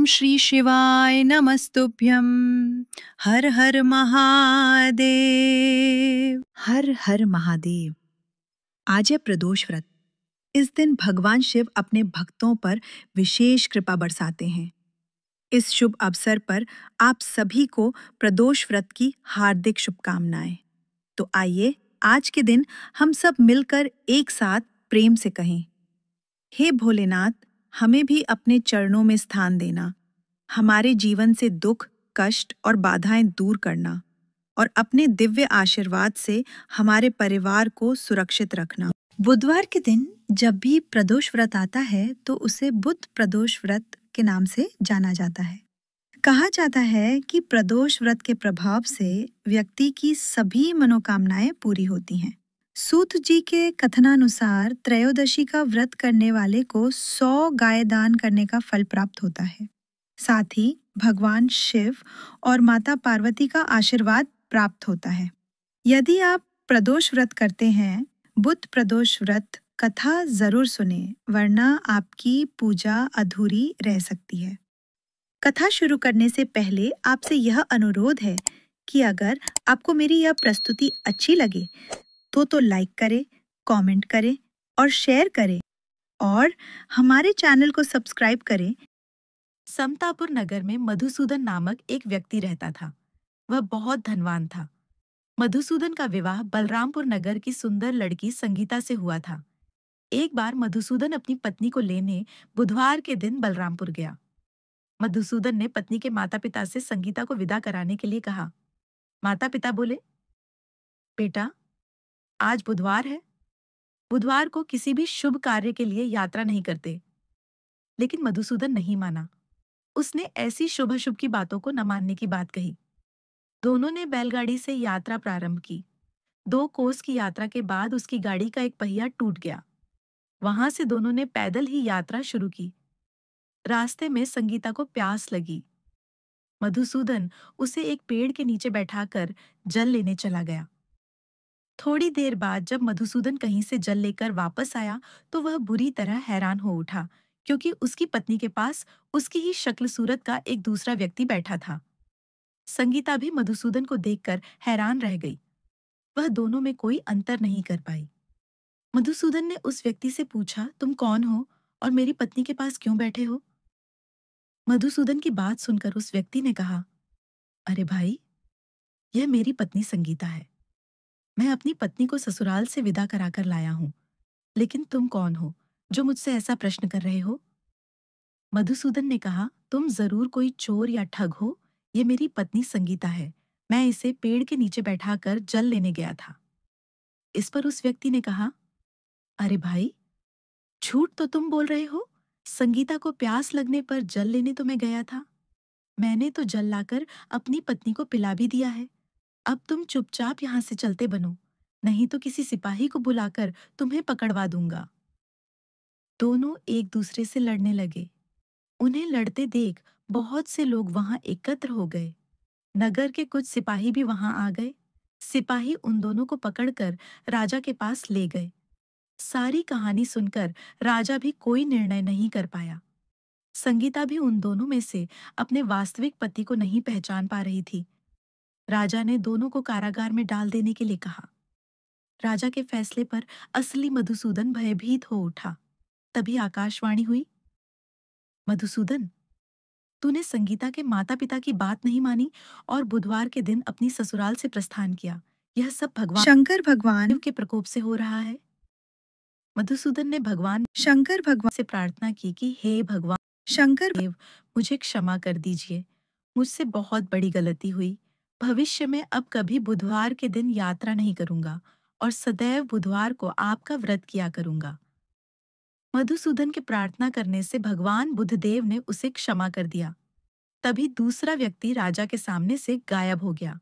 ओम श्री शिवाय नमस्तुभ्यं। हर हर महादेव। हर हर महादेव। आज है प्रदोष व्रत। इस दिन भगवान शिव अपने भक्तों पर विशेष कृपा बरसाते हैं। इस शुभ अवसर पर आप सभी को प्रदोष व्रत की हार्दिक शुभकामनाएं। तो आइए आज के दिन हम सब मिलकर एक साथ प्रेम से कहें, हे भोलेनाथ, हमें भी अपने चरणों में स्थान देना, हमारे जीवन से दुख, कष्ट और बाधाएं दूर करना और अपने दिव्य आशीर्वाद से हमारे परिवार को सुरक्षित रखना। बुधवार के दिन जब भी प्रदोष व्रत आता है तो उसे बुध प्रदोष व्रत के नाम से जाना जाता है। कहा जाता है कि प्रदोष व्रत के प्रभाव से व्यक्ति की सभी मनोकामनाएं पूरी होती हैं। सूत जी के कथनानुसार त्रयोदशी का व्रत करने वाले को 100 गाय दान करने का फल प्राप्त होता है। साथ ही भगवान शिव और माता पार्वती का आशीर्वाद प्राप्त होता है। यदि आप प्रदोष व्रत करते हैं, बुध प्रदोष व्रत कथा जरूर सुने, वरना आपकी पूजा अधूरी रह सकती है। कथा शुरू करने से पहले आपसे यह अनुरोध है कि अगर आपको मेरी यह प्रस्तुति अच्छी लगे तो लाइक करें, कमेंट करें और शेयर करें और हमारे चैनल को सब्सक्राइब करें। समतापुर नगर में मधुसूदन नामक एक व्यक्ति रहता था। वह बहुत धनवान था। मधुसूदन का विवाह बलरामपुर नगर की सुंदर लड़की संगीता से हुआ था। एक बार मधुसूदन अपनी पत्नी को लेने बुधवार के दिन बलरामपुर गया। मधुसूदन ने पत्नी के माता-पिता से संगीता को विदा कराने के लिए कहा। माता-पिता बोले, बेटा, आज बुधवार है। बुधवार को किसी भी शुभ कार्य के लिए यात्रा नहीं करते। लेकिन मधुसूदन नहीं माना। उसने ऐसी शुभ-अशुभ की बातों को न मानने की बात कही। दोनों ने बैलगाड़ी से यात्रा प्रारंभ की। 2 कोस की यात्रा के बाद उसकी गाड़ी का एक पहिया टूट गया। वहां से दोनों ने पैदल ही यात्रा शुरू की। रास्ते में संगीता को प्यास लगी। मधुसूदन उसे एक पेड़ के नीचे बैठाकर जल लेने चला गया। थोड़ी देर बाद जब मधुसूदन कहीं से जल लेकर वापस आया तो वह बुरी तरह हैरान हो उठा, क्योंकि उसकी पत्नी के पास उसकी ही शक्ल सूरत का एक दूसरा व्यक्ति बैठा था। संगीता भी मधुसूदन को देखकर हैरान रह गई। वह दोनों में कोई अंतर नहीं कर पाई। मधुसूदन ने उस व्यक्ति से पूछा, तुम कौन हो और मेरी पत्नी के पास क्यों बैठे हो? मधुसूदन की बात सुनकर उस व्यक्ति ने कहा, अरे भाई, यह मेरी पत्नी संगीता है। मैं अपनी पत्नी को ससुराल से विदा कराकर लाया हूँ। लेकिन तुम कौन हो जो मुझसे ऐसा प्रश्न कर रहे हो? मधुसूदन ने कहा, तुम जरूर कोई चोर या ठग हो। ये मेरी पत्नी संगीता है। मैं इसे पेड़ के नीचे बैठाकर जल लेने गया था। इस पर उस व्यक्ति ने कहा, अरे भाई, झूठ तो तुम बोल रहे हो। संगीता को प्यास लगने पर जल लेने तो मैं गया था। मैंने तो जल लाकर अपनी पत्नी को पिला भी दिया है। अब तुम चुपचाप यहाँ से चलते बनो, नहीं तो किसी सिपाही को बुलाकर तुम्हें पकड़वा दूंगा। दोनों एक दूसरे से लड़ने लगे। उन्हें लड़ते देख बहुत से लोग वहां एकत्र हो गए। नगर के कुछ सिपाही भी वहां आ गए। सिपाही उन दोनों को पकड़कर राजा के पास ले गए। सारी कहानी सुनकर राजा भी कोई निर्णय नहीं कर पाया। संगीता भी उन दोनों में से अपने वास्तविक पति को नहीं पहचान पा रही थी। राजा ने दोनों को कारागार में डाल देने के लिए कहा। राजा के फैसले पर असली मधुसूदन भयभीत हो उठा। तभी आकाशवाणी हुई, मधुसूदन, तूने संगीता के माता पिता की बात नहीं मानी और बुधवार के दिन अपनी ससुराल से प्रस्थान किया। यह सब भगवान शंकर भगवान शिव के प्रकोप से हो रहा है। मधुसूदन ने भगवान शंकर भगवान से प्रार्थना की कि हे भगवान शंकर देव, मुझे क्षमा कर दीजिए। मुझसे बहुत बड़ी गलती हुई। भविष्य में अब कभी बुधवार के दिन यात्रा नहीं करूंगा और सदैव बुधवार को आपका व्रत किया करूंगा। मधुसूदन के प्रार्थना करने से भगवान बुधदेव ने उसे क्षमा कर दिया। तभी दूसरा व्यक्ति राजा के सामने से गायब हो गया।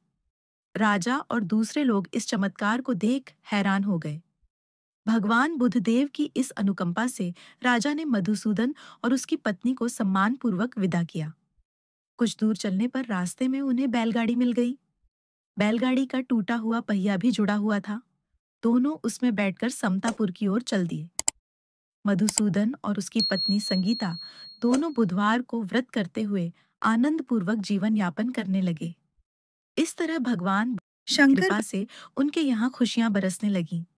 राजा और दूसरे लोग इस चमत्कार को देख हैरान हो गए। भगवान बुधदेव की इस अनुकंपा से राजा ने मधुसूदन और उसकी पत्नी को सम्मानपूर्वक विदा किया। कुछ दूर चलने पर रास्ते में उन्हें बैलगाड़ी मिल गई। बैलगाड़ी का टूटा हुआ पहिया भी जुड़ा हुआ था। दोनों उसमें बैठकर समतापुर की ओर चल दिए। मधुसूदन और उसकी पत्नी संगीता दोनों बुधवार को व्रत करते हुए आनंद पूर्वक जीवन यापन करने लगे। इस तरह भगवान की शंकर कृपा से उनके यहाँ खुशियां बरसने लगीं।